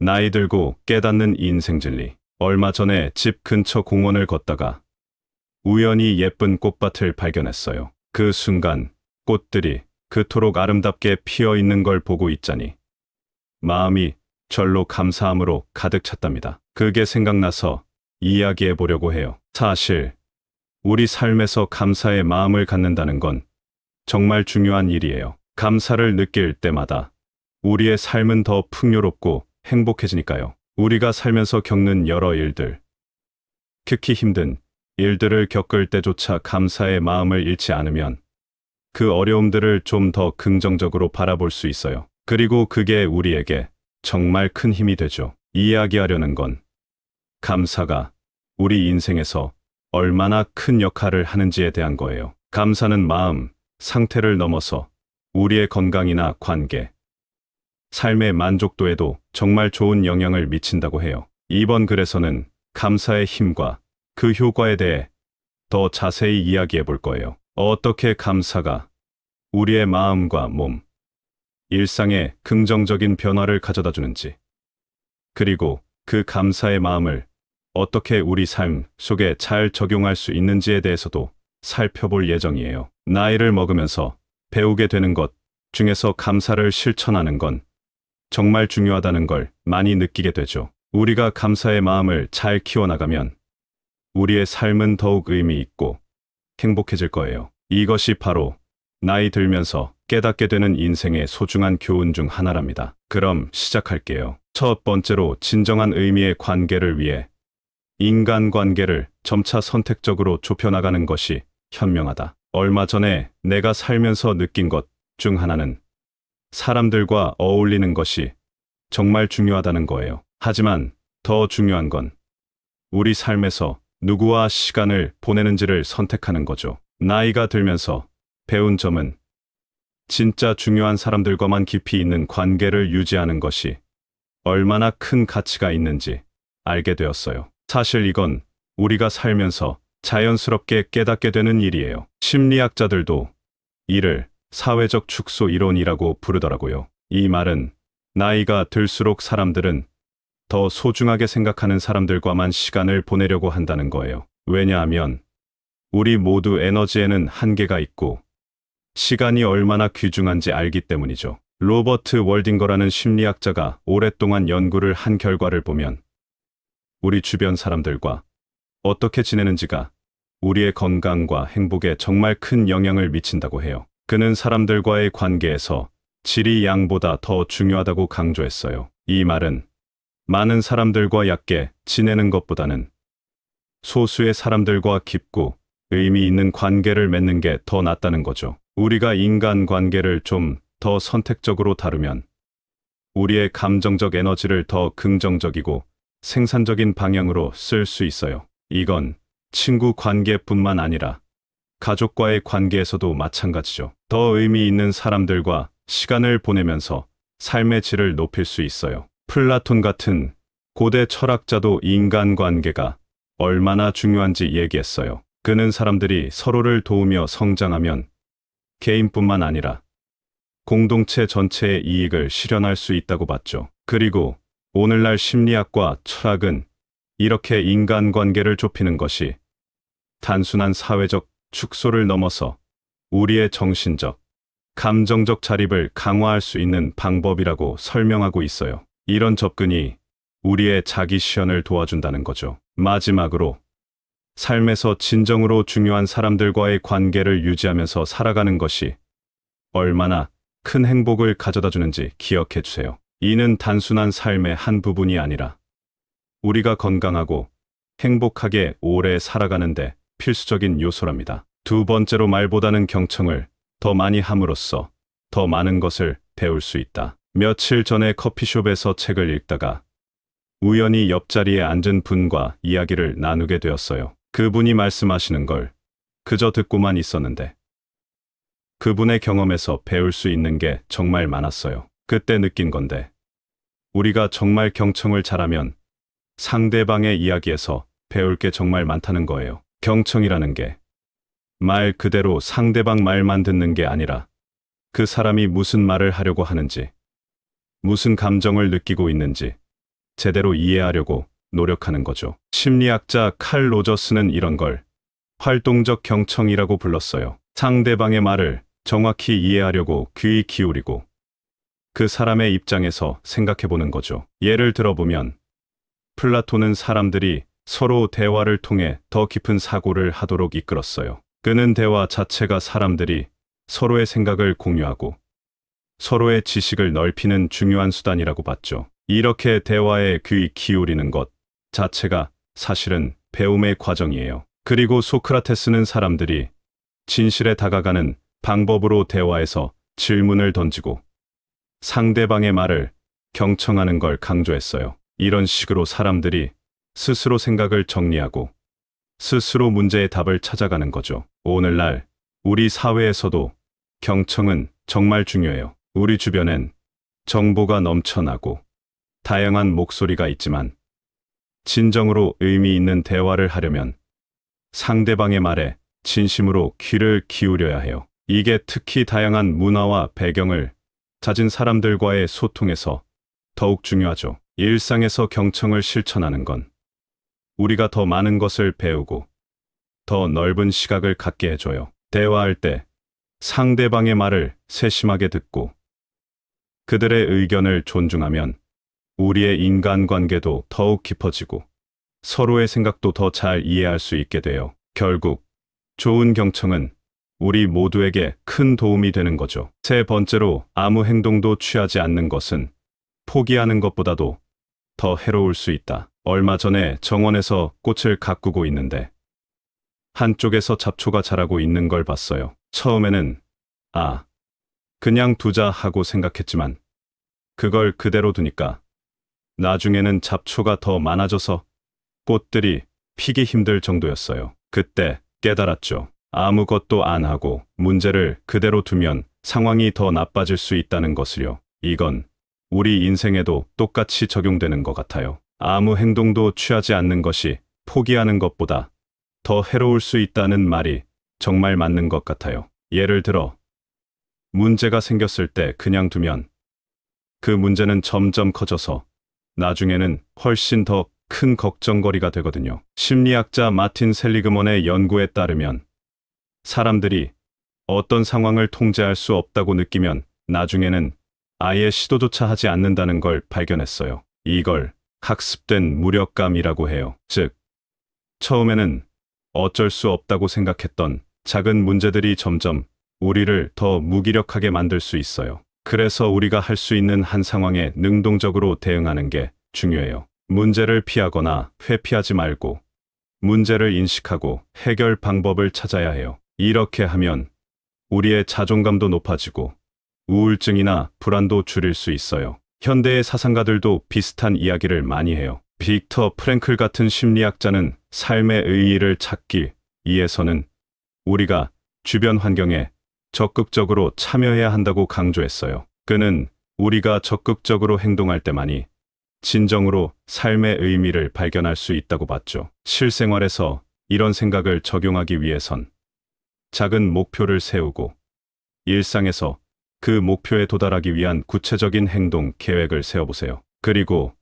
나이 들고 깨닫는 인생 진리. 얼마 전에 집 근처 공원을 걷다가 우연히 예쁜 꽃밭을 발견했어요. 그 순간 꽃들이 그토록 아름답게 피어 있는 걸 보고 있자니 마음이 절로 감사함으로 가득 찼답니다. 그게 생각나서 이야기해 보려고 해요. 사실 우리 삶에서 감사의 마음을 갖는다는 건 정말 중요한 일이에요. 감사를 느낄 때마다 우리의 삶은 더 풍요롭고 행복해지니까요. 우리가 살면서 겪는 여러 일들, 특히 힘든 일들을 겪을 때조차 감사의 마음을 잃지 않으면 그 어려움들을 좀 더 긍정적으로 바라볼 수 있어요. 그리고 그게 우리에게 정말 큰 힘이 되죠. 이야기하려는 건 감사가 우리 인생에서 얼마나 큰 역할을 하는지에 대한 거예요. 감사는 마음, 상태를 넘어서 우리의 건강이나 관계, 삶의 만족도에도 정말 좋은 영향을 미친다고 해요. 이번 글에서는 감사의 힘과 그 효과에 대해 더 자세히 이야기해 볼 거예요. 어떻게 감사가 우리의 마음과 몸, 일상에 긍정적인 변화를 가져다 주는지, 그리고 그 감사의 마음을 어떻게 우리 삶 속에 잘 적용할 수 있는지에 대해서도 살펴볼 예정이에요. 나이를 먹으면서 배우게 되는 것 중에서 감사를 실천하는 건 정말 중요하다는 걸 많이 느끼게 되죠. 우리가 감사의 마음을 잘 키워나가면 우리의 삶은 더욱 의미 있고 행복해질 거예요. 이것이 바로 나이 들면서 깨닫게 되는 인생의 소중한 교훈 중 하나랍니다. 그럼 시작할게요. 첫 번째로, 진정한 의미의 관계를 위해 인간관계를 점차 선택적으로 좁혀나가는 것이 현명하다. 얼마 전에 내가 살면서 느낀 것 중 하나는 사람들과 어울리는 것이 정말 중요하다는 거예요. 하지만 더 중요한 건 우리 삶에서 누구와 시간을 보내는지를 선택하는 거죠. 나이가 들면서 배운 점은 진짜 중요한 사람들과만 깊이 있는 관계를 유지하는 것이 얼마나 큰 가치가 있는지 알게 되었어요. 사실 이건 우리가 살면서 자연스럽게 깨닫게 되는 일이에요. 심리학자들도 이를 사회적 축소 이론이라고 부르더라고요. 이 말은 나이가 들수록 사람들은 더 소중하게 생각하는 사람들과만 시간을 보내려고 한다는 거예요. 왜냐하면 우리 모두 에너지에는 한계가 있고 시간이 얼마나 귀중한지 알기 때문이죠. 로버트 월딩거라는 심리학자가 오랫동안 연구를 한 결과를 보면 우리 주변 사람들과 어떻게 지내는지가 우리의 건강과 행복에 정말 큰 영향을 미친다고 해요. 그는 사람들과의 관계에서 질이 양보다 더 중요하다고 강조했어요. 이 말은 많은 사람들과 얕게 지내는 것보다는 소수의 사람들과 깊고 의미 있는 관계를 맺는 게 더 낫다는 거죠. 우리가 인간관계를 좀 더 선택적으로 다루면 우리의 감정적 에너지를 더 긍정적이고 생산적인 방향으로 쓸 수 있어요. 이건 친구 관계뿐만 아니라 가족과의 관계에서도 마찬가지죠. 더 의미 있는 사람들과 시간을 보내면서 삶의 질을 높일 수 있어요. 플라톤 같은 고대 철학자도 인간관계가 얼마나 중요한지 얘기했어요. 그는 사람들이 서로를 도우며 성장하면 개인뿐만 아니라 공동체 전체의 이익을 실현할 수 있다고 봤죠. 그리고 오늘날 심리학과 철학은 이렇게 인간관계를 좁히는 것이 단순한 사회적 축소를 넘어서 우리의 정신적, 감정적 자립을 강화할 수 있는 방법이라고 설명하고 있어요. 이런 접근이 우리의 자기 실현을 도와준다는 거죠. 마지막으로, 삶에서 진정으로 중요한 사람들과의 관계를 유지하면서 살아가는 것이 얼마나 큰 행복을 가져다 주는지 기억해 주세요. 이는 단순한 삶의 한 부분이 아니라 우리가 건강하고 행복하게 오래 살아가는데 필수적인 요소랍니다. 두 번째로, 말보다는 경청을 더 많이 함으로써 더 많은 것을 배울 수 있다. 며칠 전에 커피숍에서 책을 읽다가 우연히 옆자리에 앉은 분과 이야기를 나누게 되었어요. 그분이 말씀하시는 걸 그저 듣고만 있었는데 그분의 경험에서 배울 수 있는 게 정말 많았어요. 그때 느낀 건데, 우리가 정말 경청을 잘하면 상대방의 이야기에서 배울 게 정말 많다는 거예요. 경청이라는 게 말 그대로 상대방 말만 듣는 게 아니라 그 사람이 무슨 말을 하려고 하는지, 무슨 감정을 느끼고 있는지, 제대로 이해하려고 노력하는 거죠. 심리학자 칼 로저스는 이런 걸 활동적 경청이라고 불렀어요. 상대방의 말을 정확히 이해하려고 귀 기울이고 그 사람의 입장에서 생각해 보는 거죠. 예를 들어보면 플라톤은 사람들이 서로 대화를 통해 더 깊은 사고를 하도록 이끌었어요. 그는 대화 자체가 사람들이 서로의 생각을 공유하고 서로의 지식을 넓히는 중요한 수단이라고 봤죠. 이렇게 대화에 귀 기울이는 것 자체가 사실은 배움의 과정이에요. 그리고 소크라테스는 사람들이 진실에 다가가는 방법으로 대화에서 질문을 던지고 상대방의 말을 경청하는 걸 강조했어요. 이런 식으로 사람들이 스스로 생각을 정리하고 스스로 문제의 답을 찾아가는 거죠. 오늘날 우리 사회에서도 경청은 정말 중요해요. 우리 주변엔 정보가 넘쳐나고 다양한 목소리가 있지만 진정으로 의미 있는 대화를 하려면 상대방의 말에 진심으로 귀를 기울여야 해요. 이게 특히 다양한 문화와 배경을 가진 사람들과의 소통에서 더욱 중요하죠. 일상에서 경청을 실천하는 건 우리가 더 많은 것을 배우고 더 넓은 시각을 갖게 해줘요. 대화할 때 상대방의 말을 세심하게 듣고 그들의 의견을 존중하면 우리의 인간관계도 더욱 깊어지고 서로의 생각도 더 잘 이해할 수 있게 돼요. 결국 좋은 경청은 우리 모두에게 큰 도움이 되는 거죠. 세 번째로 아무 행동도 취하지 않는 것은 포기하는 것보다도 더 해로울 수 있다. 얼마 전에 정원에서 꽃을 가꾸고 있는데 한쪽에서 잡초가 자라고 있는 걸 봤어요. 처음에는 그냥 두자 하고 생각했지만 그걸 그대로 두니까 나중에는 잡초가 더 많아져서 꽃들이 피기 힘들 정도였어요. 그때 깨달았죠. 아무것도 안 하고 문제를 그대로 두면 상황이 더 나빠질 수 있다는 것을요. 이건 우리 인생에도 똑같이 적용되는 것 같아요. 아무 행동도 취하지 않는 것이 포기하는 것보다 더 해로울 수 있다는 말이 정말 맞는 것 같아요. 예를 들어 문제가 생겼을 때 그냥 두면 그 문제는 점점 커져서 나중에는 훨씬 더 큰 걱정거리가 되거든요. 심리학자 마틴 셀리그먼의 연구에 따르면 사람들이 어떤 상황을 통제할 수 없다고 느끼면 나중에는 아예 시도조차 하지 않는다는 걸 발견했어요. 이걸 학습된 무력감이라고 해요. 즉, 처음에는 어쩔 수 없다고 생각했던 작은 문제들이 점점 우리를 더 무기력하게 만들 수 있어요. 그래서 우리가 할 수 있는 한 상황에 능동적으로 대응하는 게 중요해요. 문제를 피하거나 회피하지 말고 문제를 인식하고 해결 방법을 찾아야 해요. 이렇게 하면 우리의 자존감도 높아지고 우울증이나 불안도 줄일 수 있어요. 현대의 사상가들도 비슷한 이야기를 많이 해요. 빅터 프랭클 같은 심리학자는 삶의 의의를 찾기 위해서는 우리가 주변 환경에 적극적으로 참여해야 한다고 강조했어요. 그는 우리가 적극적으로 행동할 때만이 진정으로 삶의 의미를 발견할 수 있다고 봤죠. 실생활에서 이런 생각을 적용하기 위해선 작은 목표를 세우고 일상에서 그 목표에 도달하기 위한 구체적인 행동 계획을 세워보세요. 그리고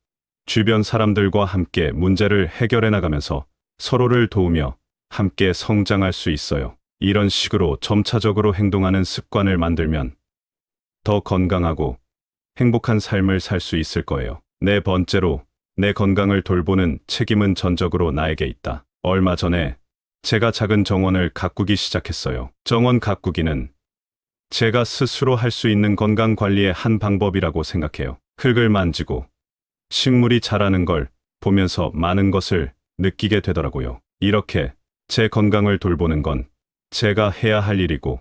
주변 사람들과 함께 문제를 해결해 나가면서 서로를 도우며 함께 성장할 수 있어요. 이런 식으로 점차적으로 행동하는 습관을 만들면 더 건강하고 행복한 삶을 살 수 있을 거예요. 네 번째로, 내 건강을 돌보는 책임은 전적으로 나에게 있다. 얼마 전에 제가 작은 정원을 가꾸기 시작했어요. 정원 가꾸기는 제가 스스로 할 수 있는 건강 관리의 한 방법이라고 생각해요. 흙을 만지고 식물이 자라는 걸 보면서 많은 것을 느끼게 되더라고요. 이렇게 제 건강을 돌보는 건 제가 해야 할 일이고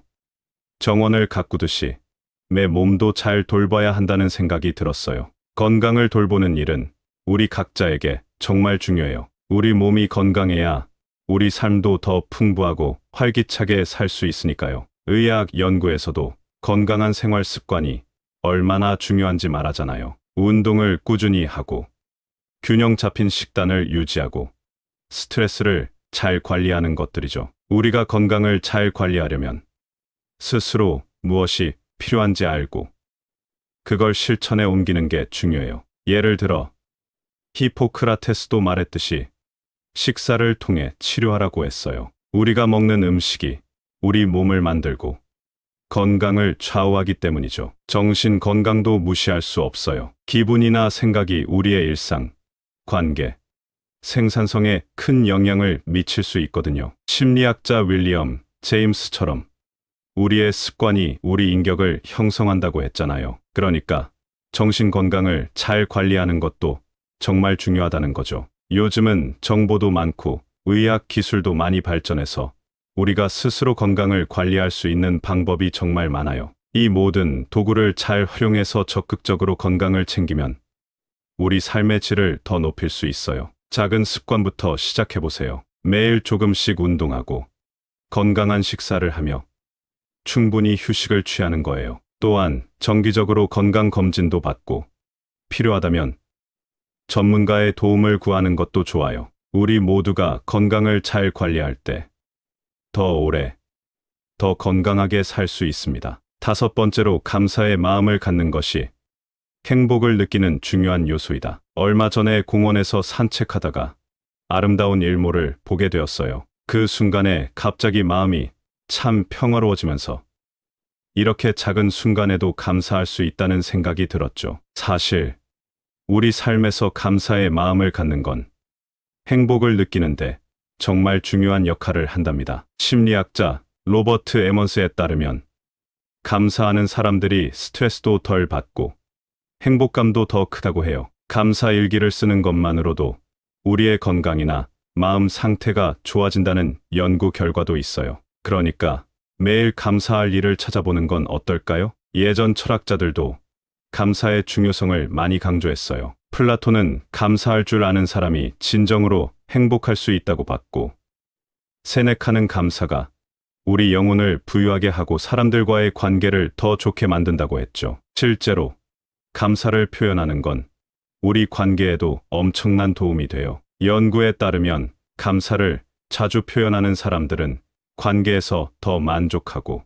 정원을 가꾸듯이 내 몸도 잘 돌봐야 한다는 생각이 들었어요. 건강을 돌보는 일은 우리 각자에게 정말 중요해요. 우리 몸이 건강해야 우리 삶도 더 풍부하고 활기차게 살 수 있으니까요. 의학 연구에서도 건강한 생활 습관이 얼마나 중요한지 말하잖아요. 운동을 꾸준히 하고 균형 잡힌 식단을 유지하고 스트레스를 잘 관리하는 것들이죠. 우리가 건강을 잘 관리하려면 스스로 무엇이 필요한지 알고 그걸 실천에 옮기는 게 중요해요. 예를 들어 히포크라테스도 말했듯이 식사를 통해 치료하라고 했어요. 우리가 먹는 음식이 우리 몸을 만들고 건강을 좌우하기 때문이죠. 정신 건강도 무시할 수 없어요. 기분이나 생각이 우리의 일상, 관계, 생산성에 큰 영향을 미칠 수 있거든요. 심리학자 윌리엄 제임스처럼 우리의 습관이 우리 인격을 형성한다고 했잖아요. 그러니까 정신 건강을 잘 관리하는 것도 정말 중요하다는 거죠. 요즘은 정보도 많고 의학 기술도 많이 발전해서 우리가 스스로 건강을 관리할 수 있는 방법이 정말 많아요. 이 모든 도구를 잘 활용해서 적극적으로 건강을 챙기면 우리 삶의 질을 더 높일 수 있어요. 작은 습관부터 시작해보세요. 매일 조금씩 운동하고 건강한 식사를 하며 충분히 휴식을 취하는 거예요. 또한 정기적으로 건강검진도 받고 필요하다면 전문가의 도움을 구하는 것도 좋아요. 우리 모두가 건강을 잘 관리할 때 더 오래, 더 건강하게 살 수 있습니다. 다섯 번째로 감사의 마음을 갖는 것이 행복을 느끼는 중요한 요소이다. 얼마 전에 공원에서 산책하다가 아름다운 일몰을 보게 되었어요. 그 순간에 갑자기 마음이 참 평화로워지면서 이렇게 작은 순간에도 감사할 수 있다는 생각이 들었죠. 사실 우리 삶에서 감사의 마음을 갖는 건 행복을 느끼는데 정말 중요한 역할을 한답니다. 심리학자 로버트 에먼스에 따르면 감사하는 사람들이 스트레스도 덜 받고 행복감도 더 크다고 해요. 감사 일기를 쓰는 것만으로도 우리의 건강이나 마음 상태가 좋아진다는 연구 결과도 있어요. 그러니까 매일 감사할 일을 찾아보는 건 어떨까요? 예전 철학자들도 감사의 중요성을 많이 강조했어요. 플라톤은 감사할 줄 아는 사람이 진정으로 행복할 수 있다고 봤고, 세네카는 감사가 우리 영혼을 부유하게 하고 사람들과의 관계를 더 좋게 만든다고 했죠. 실제로 감사를 표현하는 건 우리 관계에도 엄청난 도움이 돼요. 연구에 따르면 감사를 자주 표현하는 사람들은 관계에서 더 만족하고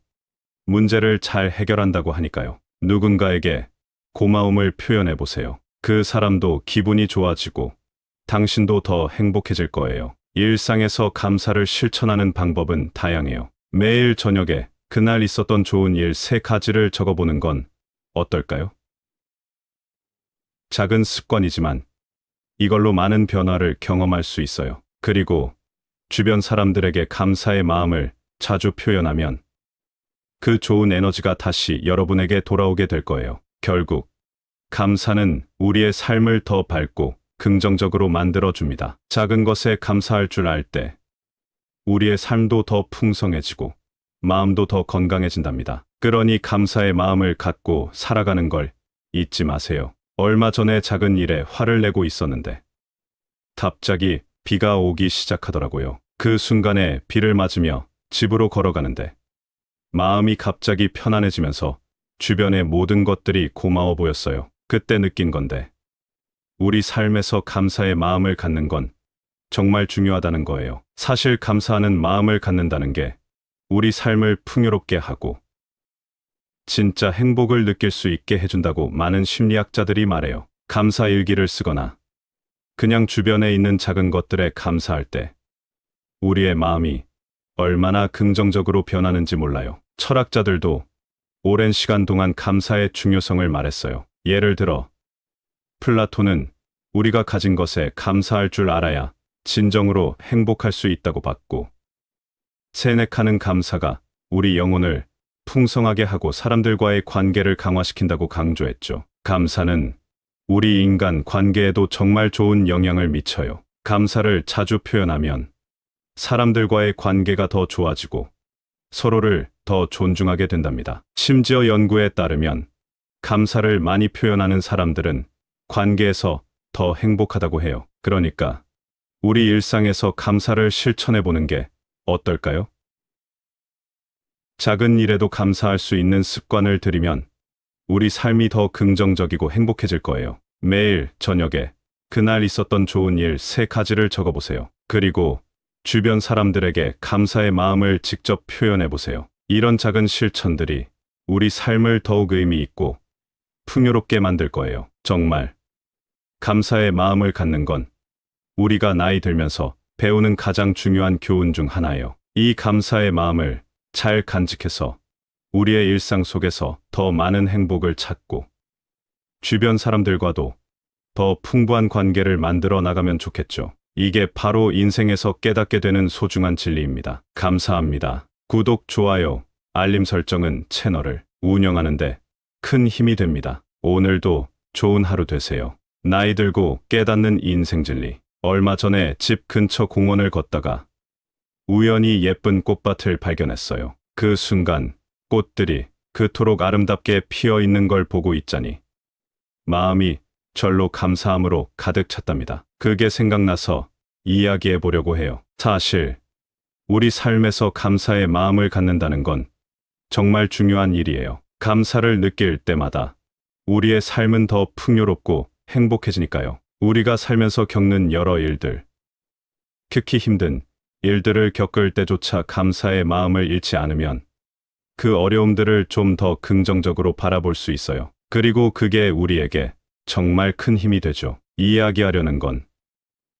문제를 잘 해결한다고 하니까요. 누군가에게 고마움을 표현해 보세요. 그 사람도 기분이 좋아지고 당신도 더 행복해질 거예요. 일상에서 감사를 실천하는 방법은 다양해요. 매일 저녁에 그날 있었던 좋은 일 3가지를 적어보는 건 어떨까요? 작은 습관이지만 이걸로 많은 변화를 경험할 수 있어요. 그리고 주변 사람들에게 감사의 마음을 자주 표현하면 그 좋은 에너지가 다시 여러분에게 돌아오게 될 거예요. 결국 감사는 우리의 삶을 더 밝고 긍정적으로 만들어줍니다. 작은 것에 감사할 줄 알 때 우리의 삶도 더 풍성해지고 마음도 더 건강해진답니다. 그러니 감사의 마음을 갖고 살아가는 걸 잊지 마세요. 얼마 전에 작은 일에 화를 내고 있었는데 갑자기 비가 오기 시작하더라고요. 그 순간에 비를 맞으며 집으로 걸어가는데 마음이 갑자기 편안해지면서 주변의 모든 것들이 고마워 보였어요. 그때 느낀 건데 우리 삶에서 감사의 마음을 갖는 건 정말 중요하다는 거예요. 사실 감사하는 마음을 갖는다는 게 우리 삶을 풍요롭게 하고 진짜 행복을 느낄 수 있게 해준다고 많은 심리학자들이 말해요. 감사 일기를 쓰거나 그냥 주변에 있는 작은 것들에 감사할 때 우리의 마음이 얼마나 긍정적으로 변하는지 몰라요. 철학자들도 오랜 시간 동안 감사의 중요성을 말했어요. 예를 들어 플라톤은 우리가 가진 것에 감사할 줄 알아야 진정으로 행복할 수 있다고 봤고, 세네카는 감사가 우리 영혼을 풍성하게 하고 사람들과의 관계를 강화시킨다고 강조했죠. 감사는 우리 인간 관계에도 정말 좋은 영향을 미쳐요. 감사를 자주 표현하면 사람들과의 관계가 더 좋아지고 서로를 더 존중하게 된답니다. 심지어 연구에 따르면 감사를 많이 표현하는 사람들은 관계에서 더 행복하다고 해요. 그러니까 우리 일상에서 감사를 실천해 보는 게 어떨까요? 작은 일에도 감사할 수 있는 습관을 들이면 우리 삶이 더 긍정적이고 행복해질 거예요. 매일 저녁에 그날 있었던 좋은 일 3가지를 적어보세요. 그리고 주변 사람들에게 감사의 마음을 직접 표현해 보세요. 이런 작은 실천들이 우리 삶을 더욱 의미 있고 풍요롭게 만들 거예요. 정말 감사의 마음을 갖는 건 우리가 나이 들면서 배우는 가장 중요한 교훈 중 하나예요. 이 감사의 마음을 잘 간직해서 우리의 일상 속에서 더 많은 행복을 찾고 주변 사람들과도 더 풍부한 관계를 만들어 나가면 좋겠죠. 이게 바로 인생에서 깨닫게 되는 소중한 진리입니다. 감사합니다. 구독, 좋아요, 알림 설정은 채널을 운영하는데 큰 힘이 됩니다. 오늘도 좋은 하루 되세요. 나이 들고 깨닫는 인생 진리. 얼마 전에 집 근처 공원을 걷다가 우연히 예쁜 꽃밭을 발견했어요. 그 순간 꽃들이 그토록 아름답게 피어 있는 걸 보고 있자니 마음이 절로 감사함으로 가득 찼답니다. 그게 생각나서 이야기해 보려고 해요. 사실 우리 삶에서 감사의 마음을 갖는다는 건 정말 중요한 일이에요. 감사를 느낄 때마다 우리의 삶은 더 풍요롭고 행복해지니까요. 우리가 살면서 겪는 여러 일들, 특히 힘든 일들을 겪을 때조차 감사의 마음을 잃지 않으면 그 어려움들을 좀 더 긍정적으로 바라볼 수 있어요. 그리고 그게 우리에게 정말 큰 힘이 되죠. 이야기하려는 건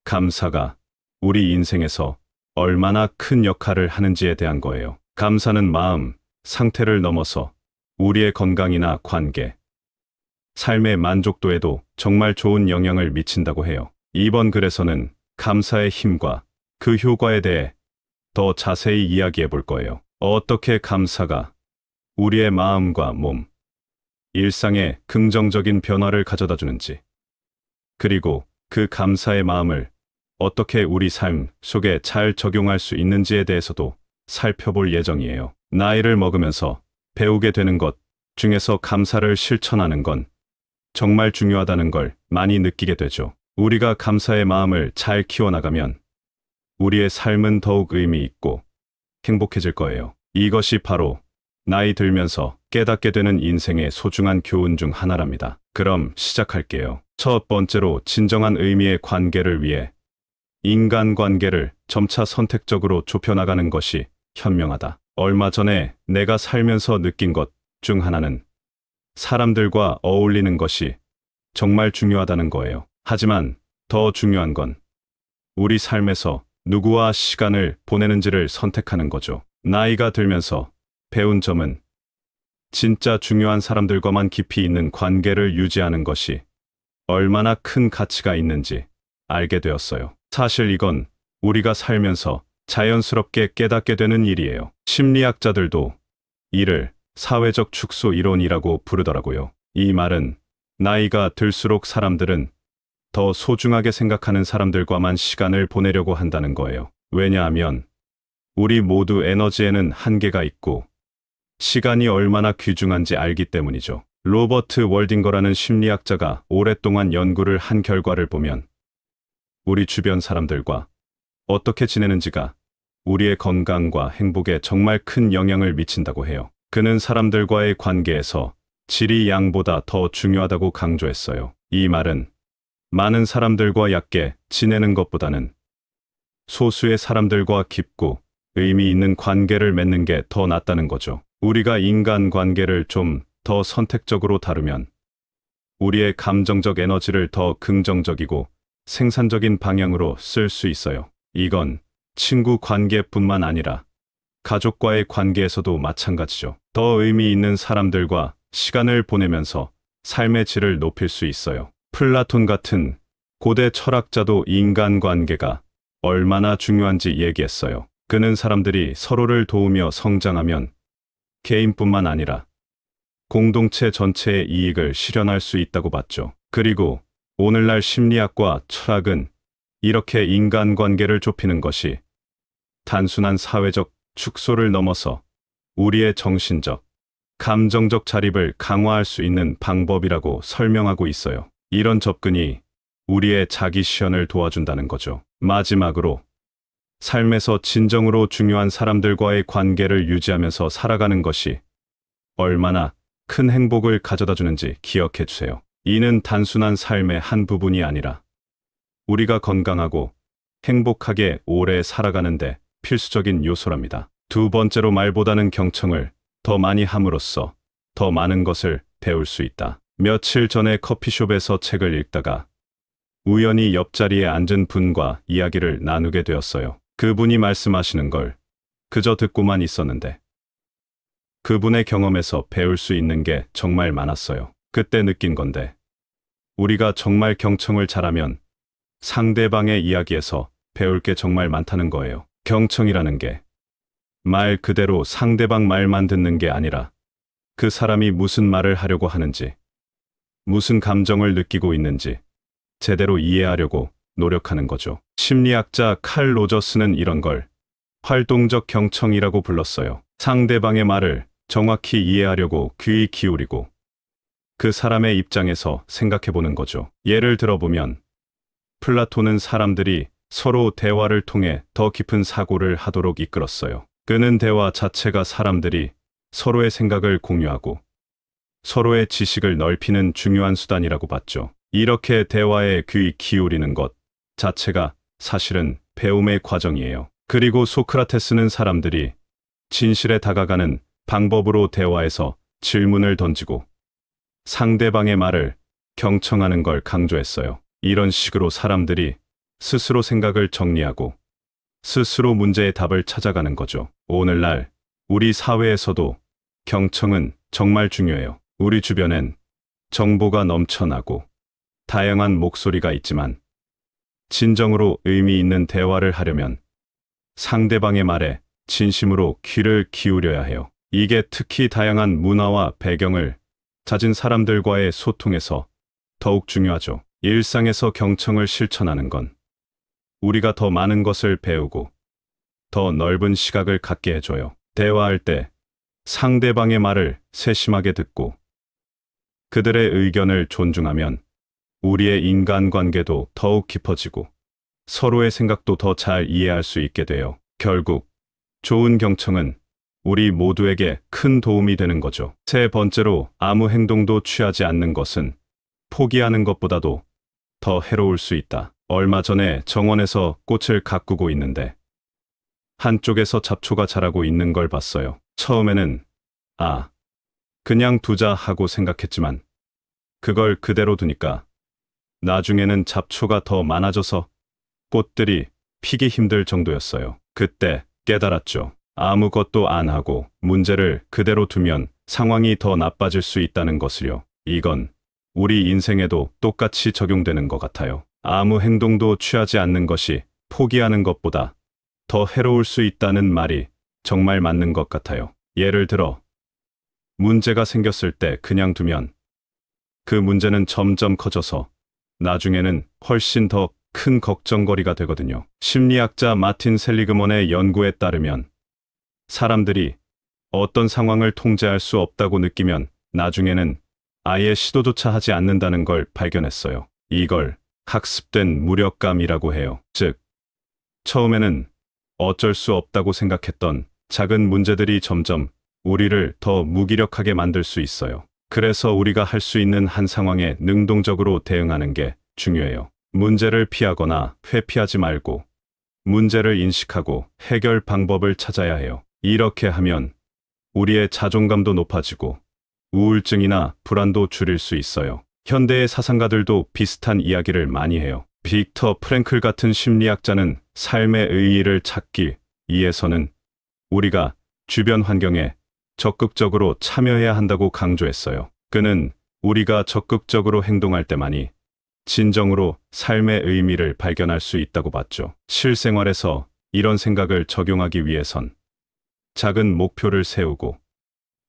감사가 우리 인생에서 얼마나 큰 역할을 하는지에 대한 거예요. 감사는 마음, 상태를 넘어서 우리의 건강이나 관계, 삶의 만족도에도 정말 좋은 영향을 미친다고 해요. 이번 글에서는 감사의 힘과 그 효과에 대해 더 자세히 이야기해 볼 거예요. 어떻게 감사가 우리의 마음과 몸, 일상에 긍정적인 변화를 가져다 주는지, 그리고 그 감사의 마음을 어떻게 우리 삶 속에 잘 적용할 수 있는지에 대해서도 살펴볼 예정이에요. 나이를 먹으면서 배우게 되는 것 중에서 감사를 실천하는 건 정말 중요하다는 걸 많이 느끼게 되죠. 우리가 감사의 마음을 잘 키워나가면 우리의 삶은 더욱 의미 있고 행복해질 거예요. 이것이 바로 나이 들면서 깨닫게 되는 인생의 소중한 교훈 중 하나랍니다. 그럼 시작할게요. 첫 번째로, 진정한 의미의 관계를 위해 인간관계를 점차 선택적으로 좁혀나가는 것이 현명하다. 얼마 전에 내가 살면서 느낀 것 중 하나는 사람들과 어울리는 것이 정말 중요하다는 거예요. 하지만 더 중요한 건 우리 삶에서 누구와 시간을 보내는지를 선택하는 거죠. 나이가 들면서 배운 점은 진짜 중요한 사람들과만 깊이 있는 관계를 유지하는 것이 얼마나 큰 가치가 있는지 알게 되었어요. 사실 이건 우리가 살면서 자연스럽게 깨닫게 되는 일이에요. 심리학자들도 이를 사회적 축소 이론이라고 부르더라고요. 이 말은 나이가 들수록 사람들은 더 소중하게 생각하는 사람들과만 시간을 보내려고 한다는 거예요. 왜냐하면 우리 모두 에너지에는 한계가 있고 시간이 얼마나 귀중한지 알기 때문이죠. 로버트 월딩거라는 심리학자가 오랫동안 연구를 한 결과를 보면 우리 주변 사람들과 어떻게 지내는지가 우리의 건강과 행복에 정말 큰 영향을 미친다고 해요. 그는 사람들과의 관계에서 질이 양보다 더 중요하다고 강조했어요. 이 말은 많은 사람들과 얕게 지내는 것보다는 소수의 사람들과 깊고 의미 있는 관계를 맺는 게 더 낫다는 거죠. 우리가 인간 관계를 좀 더 선택적으로 다루면 우리의 감정적 에너지를 더 긍정적이고 생산적인 방향으로 쓸 수 있어요. 이건 친구 관계뿐만 아니라 가족과의 관계에서도 마찬가지죠. 더 의미 있는 사람들과 시간을 보내면서 삶의 질을 높일 수 있어요. 플라톤 같은 고대 철학자도 인간관계가 얼마나 중요한지 얘기했어요. 그는 사람들이 서로를 도우며 성장하면 개인뿐만 아니라 공동체 전체의 이익을 실현할 수 있다고 봤죠. 그리고 오늘날 심리학과 철학은 이렇게 인간관계를 좁히는 것이 단순한 사회적 축소를 넘어서 우리의 정신적, 감정적 자립을 강화할 수 있는 방법이라고 설명하고 있어요. 이런 접근이 우리의 자기 실현을 도와준다는 거죠. 마지막으로, 삶에서 진정으로 중요한 사람들과의 관계를 유지하면서 살아가는 것이 얼마나 큰 행복을 가져다 주는지 기억해 주세요. 이는 단순한 삶의 한 부분이 아니라 우리가 건강하고 행복하게 오래 살아가는데 필수적인 요소랍니다. 두 번째로, 말보다는 경청을 더 많이 함으로써 더 많은 것을 배울 수 있다. 며칠 전에 커피숍에서 책을 읽다가 우연히 옆자리에 앉은 분과 이야기를 나누게 되었어요. 그분이 말씀하시는 걸 그저 듣고만 있었는데 그분의 경험에서 배울 수 있는 게 정말 많았어요. 그때 느낀 건데 우리가 정말 경청을 잘하면 상대방의 이야기에서 배울 게 정말 많다는 거예요. 경청이라는 게 말 그대로 상대방 말만 듣는 게 아니라 그 사람이 무슨 말을 하려고 하는지, 무슨 감정을 느끼고 있는지 제대로 이해하려고 노력하는 거죠. 심리학자 칼 로저스는 이런 걸 활동적 경청이라고 불렀어요. 상대방의 말을 정확히 이해하려고 귀 기울이고 그 사람의 입장에서 생각해 보는 거죠. 예를 들어보면 플라톤은 사람들이 서로 대화를 통해 더 깊은 사고를 하도록 이끌었어요. 그는 대화 자체가 사람들이 서로의 생각을 공유하고 서로의 지식을 넓히는 중요한 수단이라고 봤죠. 이렇게 대화에 귀 기울이는 것 자체가 사실은 배움의 과정이에요. 그리고 소크라테스는 사람들이 진실에 다가가는 방법으로 대화에서 질문을 던지고 상대방의 말을 경청하는 걸 강조했어요. 이런 식으로 사람들이 스스로 생각을 정리하고 스스로 문제의 답을 찾아가는 거죠. 오늘날 우리 사회에서도 경청은 정말 중요해요. 우리 주변엔 정보가 넘쳐나고 다양한 목소리가 있지만 진정으로 의미 있는 대화를 하려면 상대방의 말에 진심으로 귀를 기울여야 해요. 이게 특히 다양한 문화와 배경을 가진 사람들과의 소통에서 더욱 중요하죠. 일상에서 경청을 실천하는 건 우리가 더 많은 것을 배우고 더 넓은 시각을 갖게 해줘요. 대화할 때 상대방의 말을 세심하게 듣고 그들의 의견을 존중하면 우리의 인간관계도 더욱 깊어지고 서로의 생각도 더 잘 이해할 수 있게 돼요. 결국 좋은 경청은 우리 모두에게 큰 도움이 되는 거죠. 세 번째로 아무 행동도 취하지 않는 것은 포기하는 것보다도 더 해로울 수 있다. 얼마 전에 정원에서 꽃을 가꾸고 있는데 한쪽에서 잡초가 자라고 있는 걸 봤어요. 처음에는 그냥 두자 하고 생각했지만 그걸 그대로 두니까 나중에는 잡초가 더 많아져서 꽃들이 피기 힘들 정도였어요. 그때 깨달았죠. 아무것도 안 하고 문제를 그대로 두면 상황이 더 나빠질 수 있다는 것을요. 이건 우리 인생에도 똑같이 적용되는 것 같아요. 아무 행동도 취하지 않는 것이 포기하는 것보다 더 해로울 수 있다는 말이 정말 맞는 것 같아요. 예를 들어 문제가 생겼을 때 그냥 두면 그 문제는 점점 커져서 나중에는 훨씬 더 큰 걱정거리가 되거든요. 심리학자 마틴 셀리그먼의 연구에 따르면 사람들이 어떤 상황을 통제할 수 없다고 느끼면 나중에는 아예 시도조차 하지 않는다는 걸 발견했어요. 이걸 학습된 무력감이라고 해요. 즉, 처음에는 어쩔 수 없다고 생각했던 작은 문제들이 점점 우리를 더 무기력하게 만들 수 있어요. 그래서 우리가 할 수 있는 한 상황에 능동적으로 대응하는 게 중요해요. 문제를 피하거나 회피하지 말고 문제를 인식하고 해결 방법을 찾아야 해요. 이렇게 하면 우리의 자존감도 높아지고 우울증이나 불안도 줄일 수 있어요. 현대의 사상가들도 비슷한 이야기를 많이 해요. 빅터 프랭클 같은 심리학자는 삶의 의의를 찾기 위해서는 우리가 주변 환경에 적극적으로 참여해야 한다고 강조했어요. 그는 우리가 적극적으로 행동할 때만이 진정으로 삶의 의미를 발견할 수 있다고 봤죠. 실생활에서 이런 생각을 적용하기 위해선 작은 목표를 세우고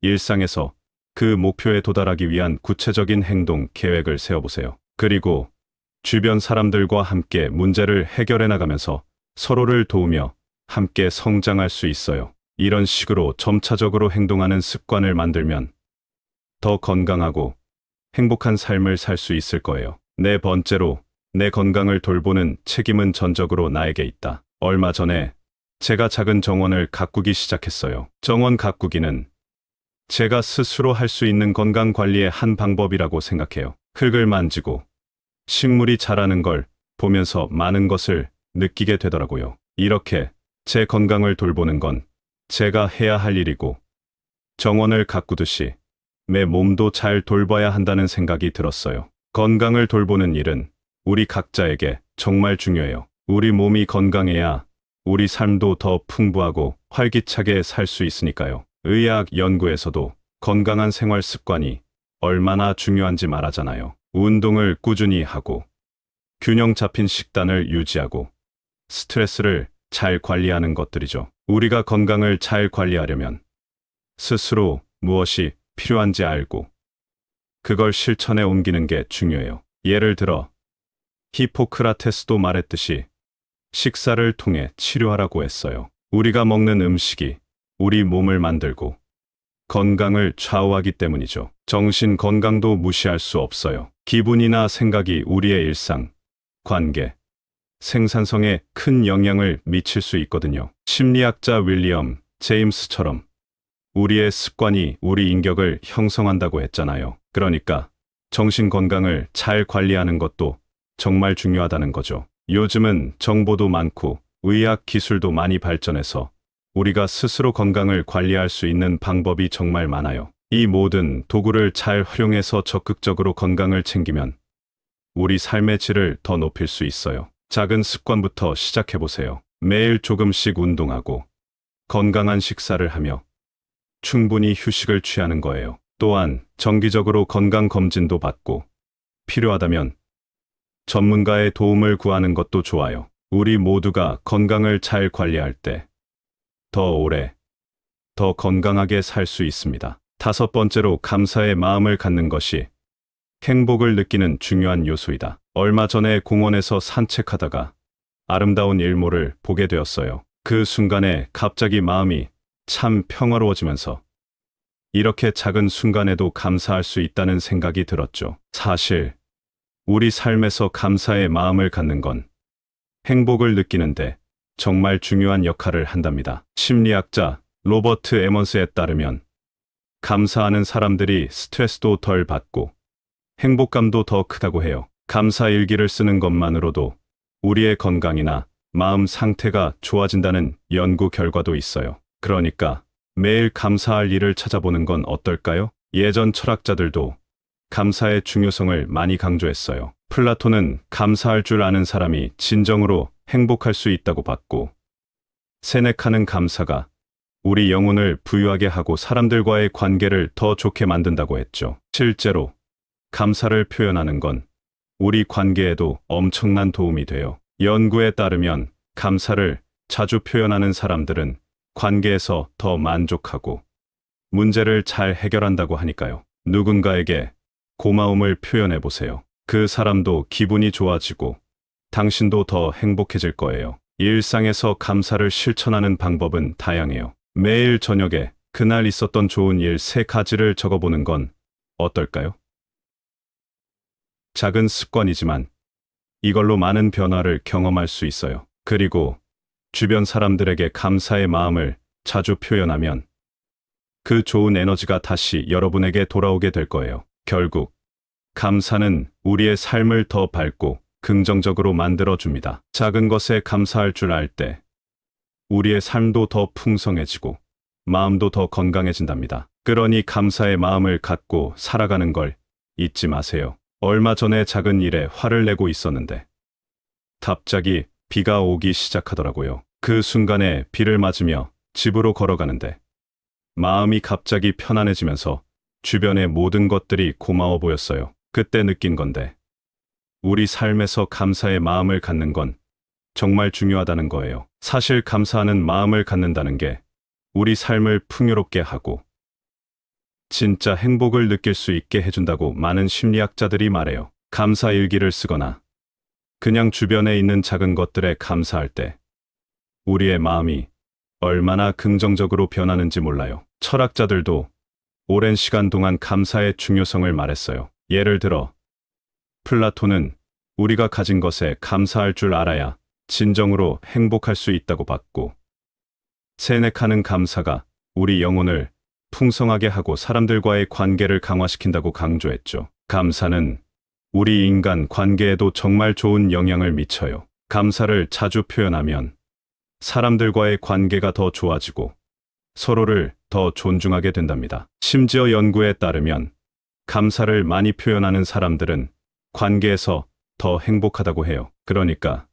일상에서 그 목표에 도달하기 위한 구체적인 행동 계획을 세워보세요. 그리고 주변 사람들과 함께 문제를 해결해 나가면서 서로를 도우며 함께 성장할 수 있어요. 이런 식으로 점차적으로 행동하는 습관을 만들면 더 건강하고 행복한 삶을 살 수 있을 거예요. 네 번째로, 내 건강을 돌보는 책임은 전적으로 나에게 있다. 얼마 전에 제가 작은 정원을 가꾸기 시작했어요. 정원 가꾸기는 제가 스스로 할 수 있는 건강 관리의 한 방법이라고 생각해요. 흙을 만지고 식물이 자라는 걸 보면서 많은 것을 느끼게 되더라고요. 이렇게 제 건강을 돌보는 건 제가 해야 할 일이고 정원을 가꾸듯이 내 몸도 잘 돌봐야 한다는 생각이 들었어요. 건강을 돌보는 일은 우리 각자에게 정말 중요해요. 우리 몸이 건강해야 우리 삶도 더 풍부하고 활기차게 살 수 있으니까요. 의학 연구에서도 건강한 생활 습관이 얼마나 중요한지 말하잖아요. 운동을 꾸준히 하고, 균형 잡힌 식단을 유지하고, 스트레스를 잘 관리하는 것들이죠. 우리가 건강을 잘 관리하려면 스스로 무엇이 필요한지 알고 그걸 실천에 옮기는 게 중요해요. 예를 들어 히포크라테스도 말했듯이 식사를 통해 치료하라고 했어요. 우리가 먹는 음식이 우리 몸을 만들고 건강을 좌우하기 때문이죠. 정신 건강도 무시할 수 없어요. 기분이나 생각이 우리의 일상, 관계, 생산성에 큰 영향을 미칠 수 있거든요. 심리학자 윌리엄 제임스처럼 우리의 습관이 우리 인격을 형성한다고 했잖아요. 그러니까 정신 건강을 잘 관리하는 것도 정말 중요하다는 거죠. 요즘은 정보도 많고 의학 기술도 많이 발전해서 우리가 스스로 건강을 관리할 수 있는 방법이 정말 많아요. 이 모든 도구를 잘 활용해서 적극적으로 건강을 챙기면 우리 삶의 질을 더 높일 수 있어요. 작은 습관부터 시작해보세요. 매일 조금씩 운동하고 건강한 식사를 하며 충분히 휴식을 취하는 거예요. 또한 정기적으로 건강 검진도 받고 필요하다면 전문가의 도움을 구하는 것도 좋아요. 우리 모두가 건강을 잘 관리할 때 더 오래, 더 건강하게 살 수 있습니다. 다섯 번째로 감사의 마음을 갖는 것이 행복을 느끼는 중요한 요소이다. 얼마 전에 공원에서 산책하다가 아름다운 일몰을 보게 되었어요. 그 순간에 갑자기 마음이 참 평화로워지면서 이렇게 작은 순간에도 감사할 수 있다는 생각이 들었죠. 사실 우리 삶에서 감사의 마음을 갖는 건 행복을 느끼는데 정말 중요한 역할을 한답니다. 심리학자 로버트 에먼스에 따르면 감사하는 사람들이 스트레스도 덜 받고 행복감도 더 크다고 해요. 감사 일기를 쓰는 것만으로도 우리의 건강이나 마음 상태가 좋아진다는 연구 결과도 있어요. 그러니까 매일 감사할 일을 찾아보는 건 어떨까요? 예전 철학자들도 감사의 중요성을 많이 강조했어요. 플라톤은 감사할 줄 아는 사람이 진정으로 행복할 수 있다고 봤고, 세네카는 감사가 우리 영혼을 부유하게 하고 사람들과의 관계를 더 좋게 만든다고 했죠. 실제로 감사를 표현하는 건 우리 관계에도 엄청난 도움이 돼요. 연구에 따르면 감사를 자주 표현하는 사람들은 관계에서 더 만족하고 문제를 잘 해결한다고 하니까요. 누군가에게 고마움을 표현해 보세요. 그 사람도 기분이 좋아지고 당신도 더 행복해질 거예요. 일상에서 감사를 실천하는 방법은 다양해요. 매일 저녁에 그날 있었던 좋은 일 3가지를 적어보는 건 어떨까요? 작은 습관이지만 이걸로 많은 변화를 경험할 수 있어요. 그리고 주변 사람들에게 감사의 마음을 자주 표현하면 그 좋은 에너지가 다시 여러분에게 돌아오게 될 거예요. 결국 감사는 우리의 삶을 더 밝고 긍정적으로 만들어줍니다. 작은 것에 감사할 줄 알 때 우리의 삶도 더 풍성해지고 마음도 더 건강해진답니다. 그러니 감사의 마음을 갖고 살아가는 걸 잊지 마세요. 얼마 전에 작은 일에 화를 내고 있었는데 갑자기 비가 오기 시작하더라고요. 그 순간에 비를 맞으며 집으로 걸어가는데 마음이 갑자기 편안해지면서 주변의 모든 것들이 고마워 보였어요. 그때 느낀 건데 우리 삶에서 감사의 마음을 갖는 건 정말 중요하다는 거예요. 사실 감사하는 마음을 갖는다는 게 우리 삶을 풍요롭게 하고 진짜 행복을 느낄 수 있게 해준다고 많은 심리학자들이 말해요. 감사 일기를 쓰거나 그냥 주변에 있는 작은 것들에 감사할 때 우리의 마음이 얼마나 긍정적으로 변하는지 몰라요. 철학자들도 오랜 시간 동안 감사의 중요성을 말했어요. 예를 들어 플라톤은 우리가 가진 것에 감사할 줄 알아야 진정으로 행복할 수 있다고 봤고, 세네카는 감사가 우리 영혼을 풍성하게 하고 사람들과의 관계를 강화시킨다고 강조했죠. 감사는 우리 인간 관계에도 정말 좋은 영향을 미쳐요. 감사를 자주 표현하면 사람들과의 관계가 더 좋아지고 서로를 더 존중하게 된답니다. 심지어 연구에 따르면 감사를 많이 표현하는 사람들은 관계에서 더 행복하다고 해요. 그러니까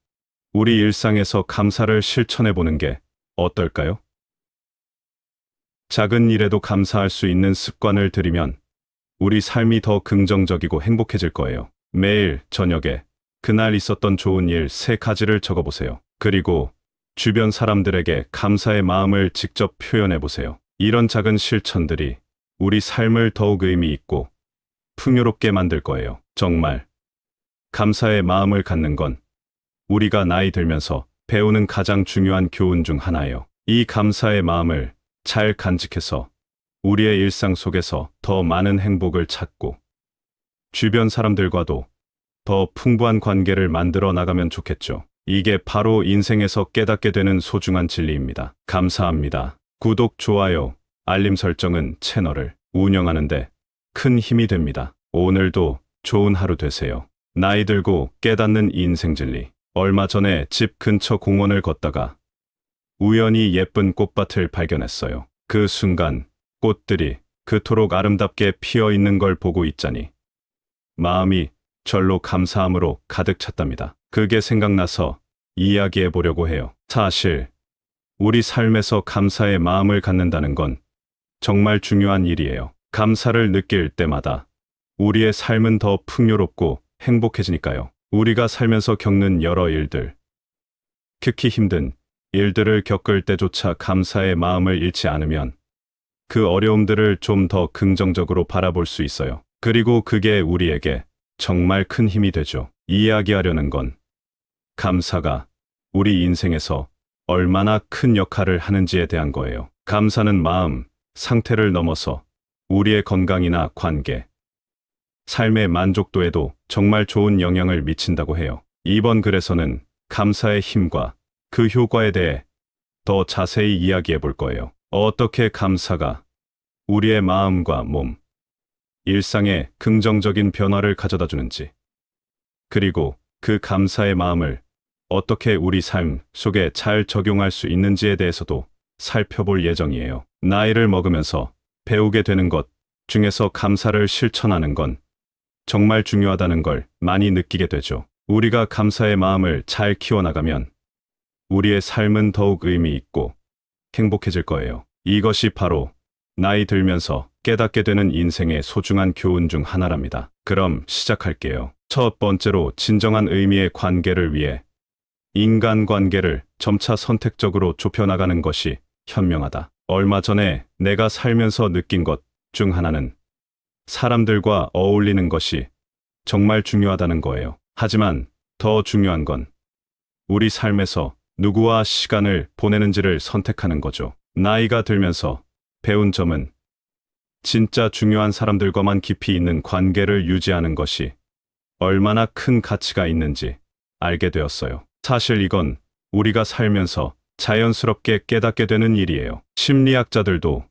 우리 일상에서 감사를 실천해 보는 게 어떨까요? 작은 일에도 감사할 수 있는 습관을 들이면 우리 삶이 더 긍정적이고 행복해질 거예요. 매일 저녁에 그날 있었던 좋은 일 3가지를 적어보세요. 그리고 주변 사람들에게 감사의 마음을 직접 표현해 보세요. 이런 작은 실천들이 우리 삶을 더욱 의미 있고 풍요롭게 만들 거예요. 정말 감사의 마음을 갖는 건 우리가 나이 들면서 배우는 가장 중요한 교훈 중 하나예요. 이 감사의 마음을 잘 간직해서 우리의 일상 속에서 더 많은 행복을 찾고 주변 사람들과도 더 풍부한 관계를 만들어 나가면 좋겠죠. 이게 바로 인생에서 깨닫게 되는 소중한 진리입니다. 감사합니다. 구독, 좋아요, 알림 설정은 채널을 운영하는데 큰 힘이 됩니다. 오늘도 좋은 하루 되세요. 나이 들고 깨닫는 인생 진리. 얼마 전에 집 근처 공원을 걷다가 우연히 예쁜 꽃밭을 발견했어요. 그 순간 꽃들이 그토록 아름답게 피어 있는 걸 보고 있자니 마음이 절로 감사함으로 가득 찼답니다. 그게 생각나서 이야기해 보려고 해요. 사실 우리 삶에서 감사의 마음을 갖는다는 건 정말 중요한 일이에요. 감사를 느낄 때마다 우리의 삶은 더 풍요롭고 행복해지니까요. 우리가 살면서 겪는 여러 일들, 특히 힘든 일들을 겪을 때조차 감사의 마음을 잃지 않으면 그 어려움들을 좀 더 긍정적으로 바라볼 수 있어요. 그리고 그게 우리에게 정말 큰 힘이 되죠. 이야기하려는 건 감사가 우리 인생에서 얼마나 큰 역할을 하는지에 대한 거예요. 감사는 마음, 상태를 넘어서 우리의 건강이나 관계, 삶의 만족도에도 정말 좋은 영향을 미친다고 해요. 이번 글에서는 감사의 힘과 그 효과에 대해 더 자세히 이야기해 볼 거예요. 어떻게 감사가 우리의 마음과 몸, 일상에 긍정적인 변화를 가져다 주는지, 그리고 그 감사의 마음을 어떻게 우리 삶 속에 잘 적용할 수 있는지에 대해서도 살펴볼 예정이에요. 나이를 먹으면서 배우게 되는 것 중에서 감사를 실천하는 건 정말 중요하다는 걸 많이 느끼게 되죠. 우리가 감사의 마음을 잘 키워나가면 우리의 삶은 더욱 의미 있고 행복해질 거예요. 이것이 바로 나이 들면서 깨닫게 되는 인생의 소중한 교훈 중 하나랍니다. 그럼 시작할게요. 첫 번째로, 진정한 의미의 관계를 위해 인간관계를 점차 선택적으로 좁혀나가는 것이 현명하다. 얼마 전에 내가 살면서 느낀 것 중 하나는 사람들과 어울리는 것이 정말 중요하다는 거예요. 하지만 더 중요한 건 우리 삶에서 누구와 시간을 보내는지를 선택하는 거죠. 나이가 들면서 배운 점은 진짜 중요한 사람들과만 깊이 있는 관계를 유지하는 것이 얼마나 큰 가치가 있는지 알게 되었어요. 사실 이건 우리가 살면서 자연스럽게 깨닫게 되는 일이에요. 심리학자들도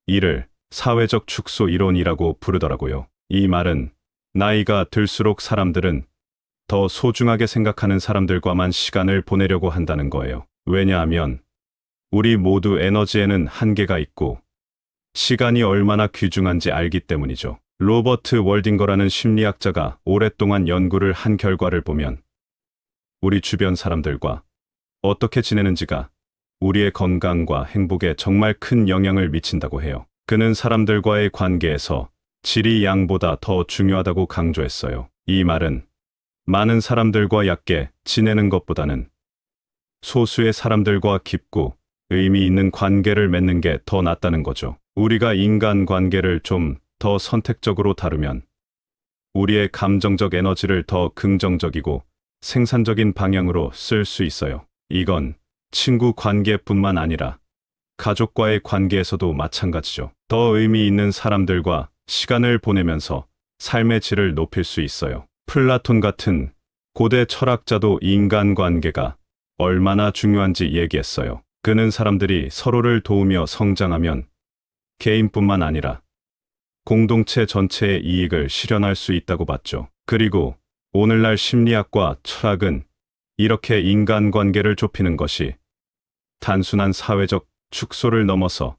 이를 사회적 축소 이론이라고 부르더라고요. 이 말은 나이가 들수록 사람들은 더 소중하게 생각하는 사람들과만 시간을 보내려고 한다는 거예요. 왜냐하면 우리 모두 에너지에는 한계가 있고 시간이 얼마나 귀중한지 알기 때문이죠. 로버트 월딩거라는 심리학자가 오랫동안 연구를 한 결과를 보면 우리 주변 사람들과 어떻게 지내는지가 우리의 건강과 행복에 정말 큰 영향을 미친다고 해요. 그는 사람들과의 관계에서 질이 양보다 더 중요하다고 강조했어요. 이 말은 많은 사람들과 얕게 지내는 것보다는 소수의 사람들과 깊고 의미 있는 관계를 맺는 게 더 낫다는 거죠. 우리가 인간관계를 좀 더 선택적으로 다루면 우리의 감정적 에너지를 더 긍정적이고 생산적인 방향으로 쓸 수 있어요. 이건 친구 관계뿐만 아니라 가족과의 관계에서도 마찬가지죠. 더 의미 있는 사람들과 시간을 보내면서 삶의 질을 높일 수 있어요. 플라톤 같은 고대 철학자도 인간관계가 얼마나 중요한지 얘기했어요. 그는 사람들이 서로를 도우며 성장하면 개인뿐만 아니라 공동체 전체의 이익을 실현할 수 있다고 봤죠. 그리고 오늘날 심리학과 철학은 이렇게 인간관계를 좁히는 것이 단순한 사회적 축소를 넘어서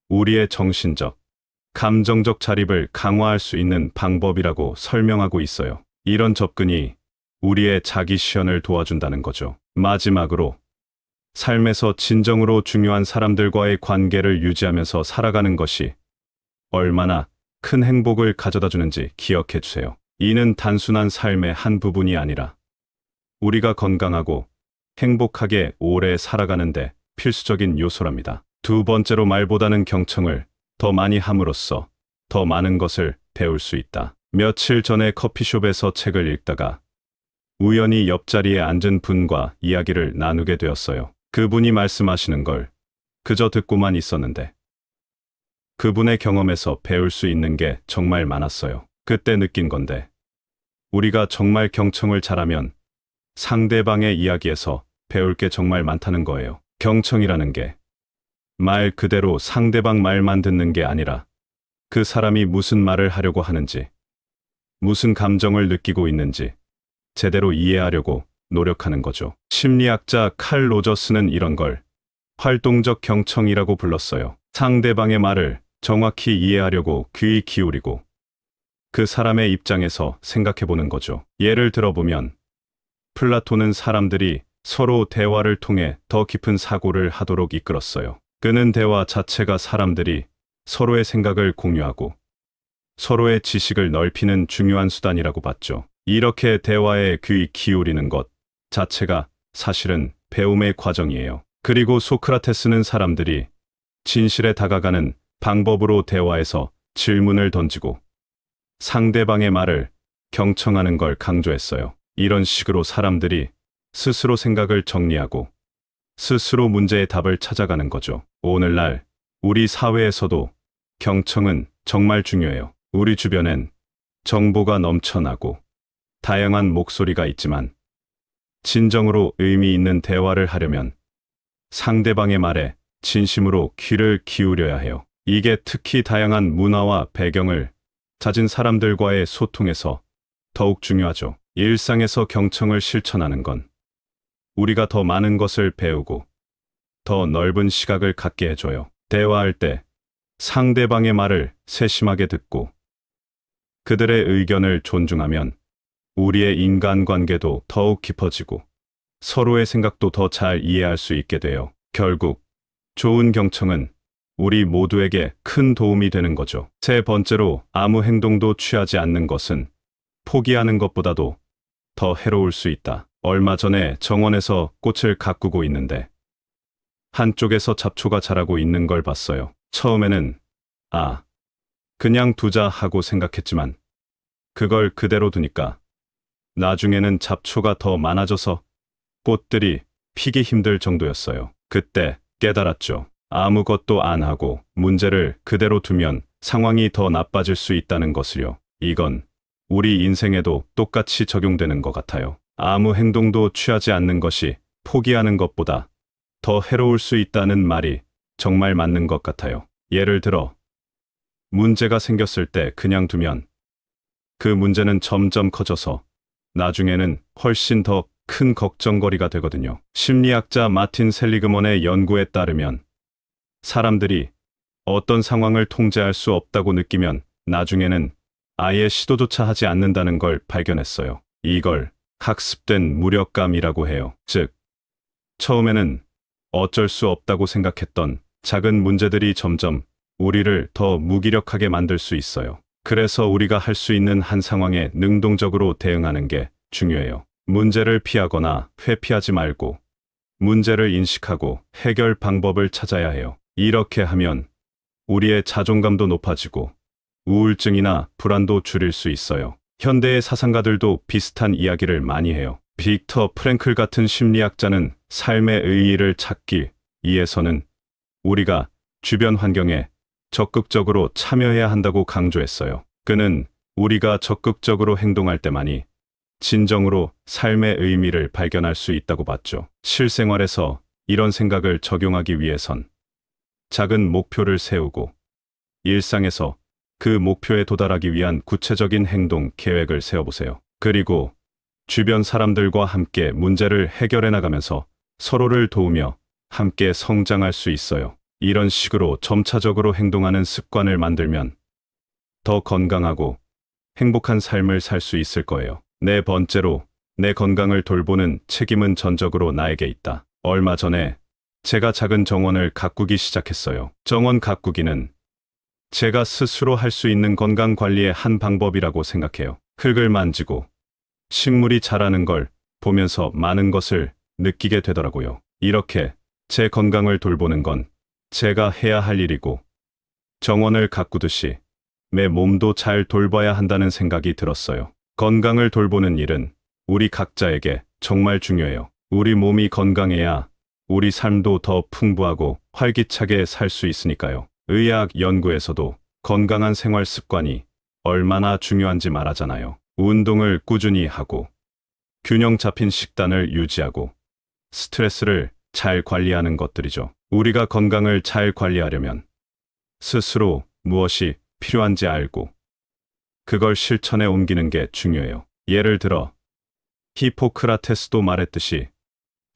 우리의 정신적, 감정적 자립을 강화할 수 있는 방법이라고 설명하고 있어요. 이런 접근이 우리의 자기 실현을 도와준다는 거죠. 마지막으로 삶에서 진정으로 중요한 사람들과의 관계를 유지하면서 살아가는 것이 얼마나 큰 행복을 가져다 주는지 기억해 주세요. 이는 단순한 삶의 한 부분이 아니라 우리가 건강하고 행복하게 오래 살아가는데 필수적인 요소랍니다. 두 번째로 말보다는 경청을 더 많이 함으로써 더 많은 것을 배울 수 있다. 며칠 전에 커피숍에서 책을 읽다가 우연히 옆자리에 앉은 분과 이야기를 나누게 되었어요. 그분이 말씀하시는 걸 그저 듣고만 있었는데 그분의 경험에서 배울 수 있는 게 정말 많았어요. 그때 느낀 건데 우리가 정말 경청을 잘하면 상대방의 이야기에서 배울 게 정말 많다는 거예요. 경청이라는 게 말 그대로 상대방 말만 듣는 게 아니라 그 사람이 무슨 말을 하려고 하는지, 무슨 감정을 느끼고 있는지 제대로 이해하려고 노력하는 거죠. 심리학자 칼 로저스는 이런 걸 활동적 경청이라고 불렀어요. 상대방의 말을 정확히 이해하려고 귀 기울이고 그 사람의 입장에서 생각해 보는 거죠. 예를 들어보면 플라톤은 사람들이 서로 대화를 통해 더 깊은 사고를 하도록 이끌었어요. 그는 대화 자체가 사람들이 서로의 생각을 공유하고 서로의 지식을 넓히는 중요한 수단이라고 봤죠. 이렇게 대화에 귀 기울이는 것 자체가 사실은 배움의 과정이에요. 그리고 소크라테스는 사람들이 진실에 다가가는 방법으로 대화에서 질문을 던지고 상대방의 말을 경청하는 걸 강조했어요. 이런 식으로 사람들이 스스로 생각을 정리하고 스스로 문제의 답을 찾아가는 거죠. 오늘날 우리 사회에서도 경청은 정말 중요해요. 우리 주변엔 정보가 넘쳐나고 다양한 목소리가 있지만 진정으로 의미 있는 대화를 하려면 상대방의 말에 진심으로 귀를 기울여야 해요. 이게 특히 다양한 문화와 배경을 가진 사람들과의 소통에서 더욱 중요하죠. 일상에서 경청을 실천하는 건 우리가 더 많은 것을 배우고 더 넓은 시각을 갖게 해줘요. 대화할 때 상대방의 말을 세심하게 듣고 그들의 의견을 존중하면 우리의 인간관계도 더욱 깊어지고 서로의 생각도 더 잘 이해할 수 있게 돼요. 결국 좋은 경청은 우리 모두에게 큰 도움이 되는 거죠. 세 번째로 아무 행동도 취하지 않는 것은 포기하는 것보다도 더 해로울 수 있다. 얼마 전에 정원에서 꽃을 가꾸고 있는데 한쪽에서 잡초가 자라고 있는 걸 봤어요. 처음에는 그냥 두자 하고 생각했지만 그걸 그대로 두니까 나중에는 잡초가 더 많아져서 꽃들이 피기 힘들 정도였어요. 그때 깨달았죠. 아무것도 안 하고 문제를 그대로 두면 상황이 더 나빠질 수 있다는 것을요. 이건 우리 인생에도 똑같이 적용되는 것 같아요. 아무 행동도 취하지 않는 것이 포기하는 것보다 더 해로울 수 있다는 말이 정말 맞는 것 같아요. 예를 들어 문제가 생겼을 때 그냥 두면 그 문제는 점점 커져서 나중에는 훨씬 더 큰 걱정거리가 되거든요. 심리학자 마틴 셀리그먼의 연구에 따르면 사람들이 어떤 상황을 통제할 수 없다고 느끼면 나중에는 아예 시도조차 하지 않는다는 걸 발견했어요. 이걸 학습된 무력감이라고 해요. 즉, 처음에는 어쩔 수 없다고 생각했던 작은 문제들이 점점 우리를 더 무기력하게 만들 수 있어요. 그래서 우리가 할 수 있는 한 상황에 능동적으로 대응하는 게 중요해요. 문제를 피하거나 회피하지 말고 문제를 인식하고 해결 방법을 찾아야 해요. 이렇게 하면 우리의 자존감도 높아지고 우울증이나 불안도 줄일 수 있어요. 현대의 사상가들도 비슷한 이야기를 많이 해요. 빅터 프랭클 같은 심리학자는 삶의 의의를 찾기 위해서는 우리가 주변 환경에 적극적으로 참여해야 한다고 강조했어요. 그는 우리가 적극적으로 행동할 때만이 진정으로 삶의 의미를 발견할 수 있다고 봤죠. 실생활에서 이런 생각을 적용하기 위해선 작은 목표를 세우고 일상에서 그 목표에 도달하기 위한 구체적인 행동 계획을 세워보세요. 그리고 주변 사람들과 함께 문제를 해결해 나가면서 서로를 도우며 함께 성장할 수 있어요. 이런 식으로 점차적으로 행동하는 습관을 만들면 더 건강하고 행복한 삶을 살 수 있을 거예요. 네 번째로 내 건강을 돌보는 책임은 전적으로 나에게 있다. 얼마 전에 제가 작은 정원을 가꾸기 시작했어요. 정원 가꾸기는 제가 스스로 할 수 있는 건강 관리의 한 방법이라고 생각해요. 흙을 만지고 식물이 자라는 걸 보면서 많은 것을 느끼게 되더라고요. 이렇게 제 건강을 돌보는 건 제가 해야 할 일이고, 정원을 가꾸듯이 내 몸도 잘 돌봐야 한다는 생각이 들었어요. 건강을 돌보는 일은 우리 각자에게 정말 중요해요. 우리 몸이 건강해야 우리 삶도 더 풍부하고 활기차게 살 수 있으니까요. 의학 연구에서도 건강한 생활 습관이 얼마나 중요한지 말하잖아요. 운동을 꾸준히 하고, 균형 잡힌 식단을 유지하고, 스트레스를 잘 관리하는 것들이죠. 우리가 건강을 잘 관리하려면 스스로 무엇이 필요한지 알고 그걸 실천에 옮기는 게 중요해요. 예를 들어 히포크라테스도 말했듯이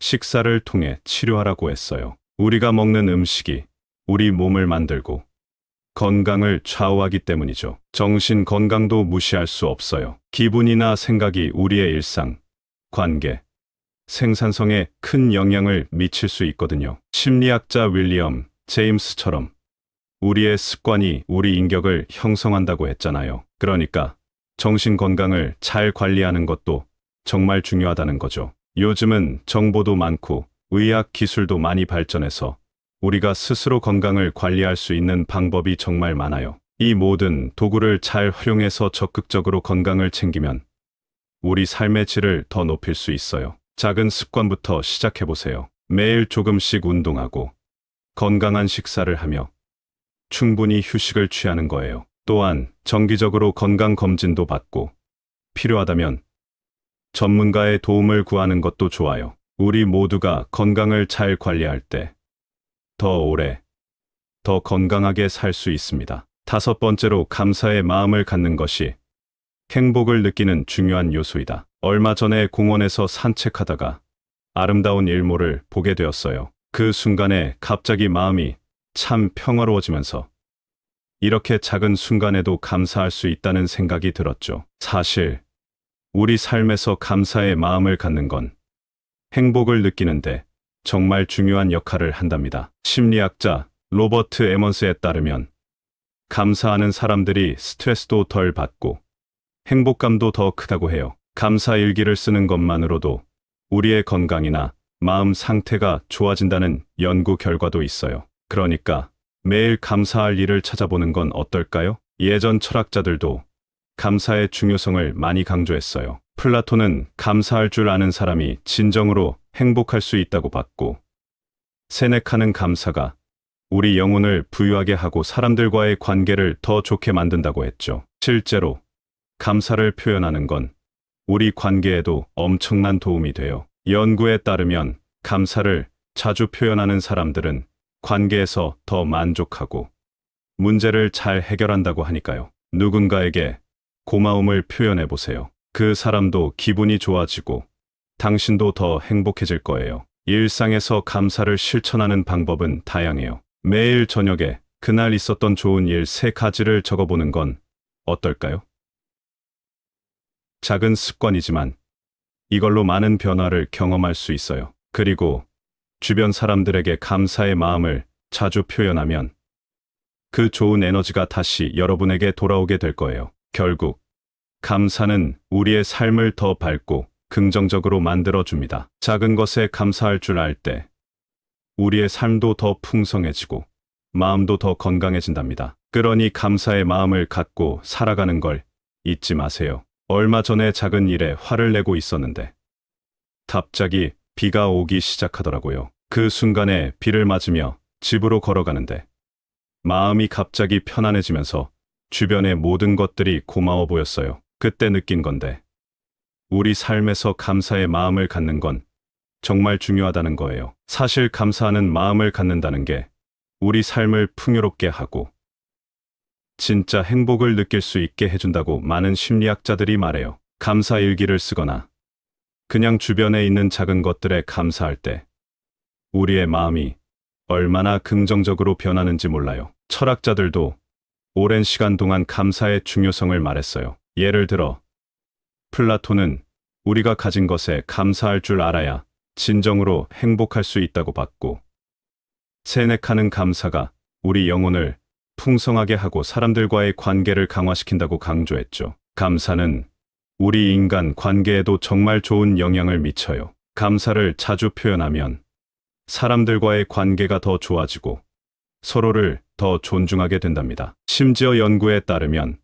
식사를 통해 치료하라고 했어요. 우리가 먹는 음식이 우리 몸을 만들고 건강을 좌우하기 때문이죠. 정신 건강도 무시할 수 없어요. 기분이나 생각이 우리의 일상, 관계, 생산성에 큰 영향을 미칠 수 있거든요. 심리학자 윌리엄 제임스처럼 우리의 습관이 우리 인격을 형성한다고 했잖아요. 그러니까 정신 건강을 잘 관리하는 것도 정말 중요하다는 거죠. 요즘은 정보도 많고 의학 기술도 많이 발전해서 우리가 스스로 건강을 관리할 수 있는 방법이 정말 많아요. 이 모든 도구를 잘 활용해서 적극적으로 건강을 챙기면 우리 삶의 질을 더 높일 수 있어요. 작은 습관부터 시작해보세요. 매일 조금씩 운동하고 건강한 식사를 하며 충분히 휴식을 취하는 거예요. 또한 정기적으로 건강검진도 받고 필요하다면 전문가의 도움을 구하는 것도 좋아요. 우리 모두가 건강을 잘 관리할 때 더 오래, 더 건강하게 살 수 있습니다. 5번째로 감사의 마음을 갖는 것이 행복을 느끼는 중요한 요소이다. 얼마 전에 공원에서 산책하다가 아름다운 일몰을 보게 되었어요. 그 순간에 갑자기 마음이 참 평화로워지면서 이렇게 작은 순간에도 감사할 수 있다는 생각이 들었죠. 사실 우리 삶에서 감사의 마음을 갖는 건 행복을 느끼는데 정말 중요한 역할을 한답니다. 심리학자 로버트 에먼스에 따르면 감사하는 사람들이 스트레스도 덜 받고 행복감도 더 크다고 해요. 감사 일기를 쓰는 것만으로도 우리의 건강이나 마음 상태가 좋아진다는 연구 결과도 있어요. 그러니까 매일 감사할 일을 찾아보는 건 어떨까요? 예전 철학자들도 감사의 중요성을 많이 강조했어요. 플라톤은 감사할 줄 아는 사람이 진정으로 행복할 수 있다고 봤고, 세네카는 감사가 우리 영혼을 부유하게 하고 사람들과의 관계를 더 좋게 만든다고 했죠. 실제로 감사를 표현하는 건 우리 관계에도 엄청난 도움이 돼요. 연구에 따르면 감사를 자주 표현하는 사람들은 관계에서 더 만족하고 문제를 잘 해결한다고 하니까요. 누군가에게 고마움을 표현해 보세요. 그 사람도 기분이 좋아지고 당신도 더 행복해질 거예요. 일상에서 감사를 실천하는 방법은 다양해요. 매일 저녁에 그날 있었던 좋은 일 3가지를 적어보는 건 어떨까요? 작은 습관이지만 이걸로 많은 변화를 경험할 수 있어요. 그리고 주변 사람들에게 감사의 마음을 자주 표현하면 그 좋은 에너지가 다시 여러분에게 돌아오게 될 거예요. 결국 감사는 우리의 삶을 더 밝고 긍정적으로 만들어줍니다. 작은 것에 감사할 줄 알 때 우리의 삶도 더 풍성해지고 마음도 더 건강해진답니다. 그러니 감사의 마음을 갖고 살아가는 걸 잊지 마세요. 얼마 전에 작은 일에 화를 내고 있었는데 갑자기 비가 오기 시작하더라고요. 그 순간에 비를 맞으며 집으로 걸어가는데 마음이 갑자기 편안해지면서 주변의 모든 것들이 고마워 보였어요. 그때 느낀 건데 우리 삶에서 감사의 마음을 갖는 건 정말 중요하다는 거예요. 사실 감사하는 마음을 갖는다는 게 우리 삶을 풍요롭게 하고 진짜 행복을 느낄 수 있게 해준다고 많은 심리학자들이 말해요. 감사 일기를 쓰거나 그냥 주변에 있는 작은 것들에 감사할 때 우리의 마음이 얼마나 긍정적으로 변하는지 몰라요. 철학자들도 오랜 시간 동안 감사의 중요성을 말했어요. 예를 들어 플라톤은 우리가 가진 것에 감사할 줄 알아야 진정으로 행복할 수 있다고 봤고, 세네카는 감사가 우리 영혼을 풍성하게 하고 사람들과의 관계를 강화시킨다고 강조했죠. 감사는 우리 인간 관계에도 정말 좋은 영향을 미쳐요. 감사를 자주 표현하면 사람들과의 관계가 더 좋아지고 서로를 더 존중하게 된답니다. 심지어 연구에 따르면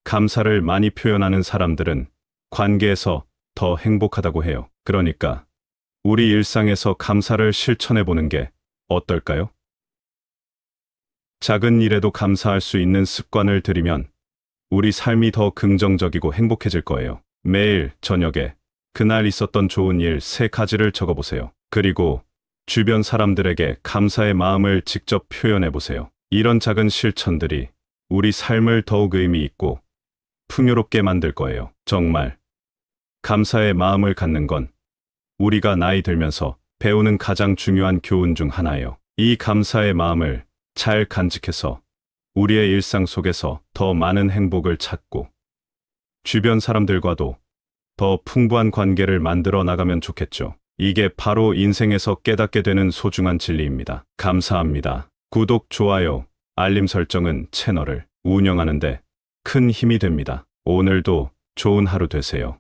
감사를 많이 표현하는 사람들은 관계에서 더 행복하다고 해요. 그러니까 우리 일상에서 감사를 실천해 보는 게 어떨까요? 작은 일에도 감사할 수 있는 습관을 들이면 우리 삶이 더 긍정적이고 행복해질 거예요. 매일 저녁에 그날 있었던 좋은 일 3가지를 적어보세요. 그리고 주변 사람들에게 감사의 마음을 직접 표현해 보세요. 이런 작은 실천들이 우리 삶을 더욱 의미 있고 풍요롭게 만들 거예요. 정말 감사의 마음을 갖는 건 우리가 나이 들면서 배우는 가장 중요한 교훈 중 하나예요. 이 감사의 마음을 잘 간직해서 우리의 일상 속에서 더 많은 행복을 찾고 주변 사람들과도 더 풍부한 관계를 만들어 나가면 좋겠죠. 이게 바로 인생에서 깨닫게 되는 소중한 진리입니다. 감사합니다. 구독, 좋아요, 알림 설정은 채널을 운영하는데 큰 힘이 됩니다. 오늘도 좋은 하루 되세요.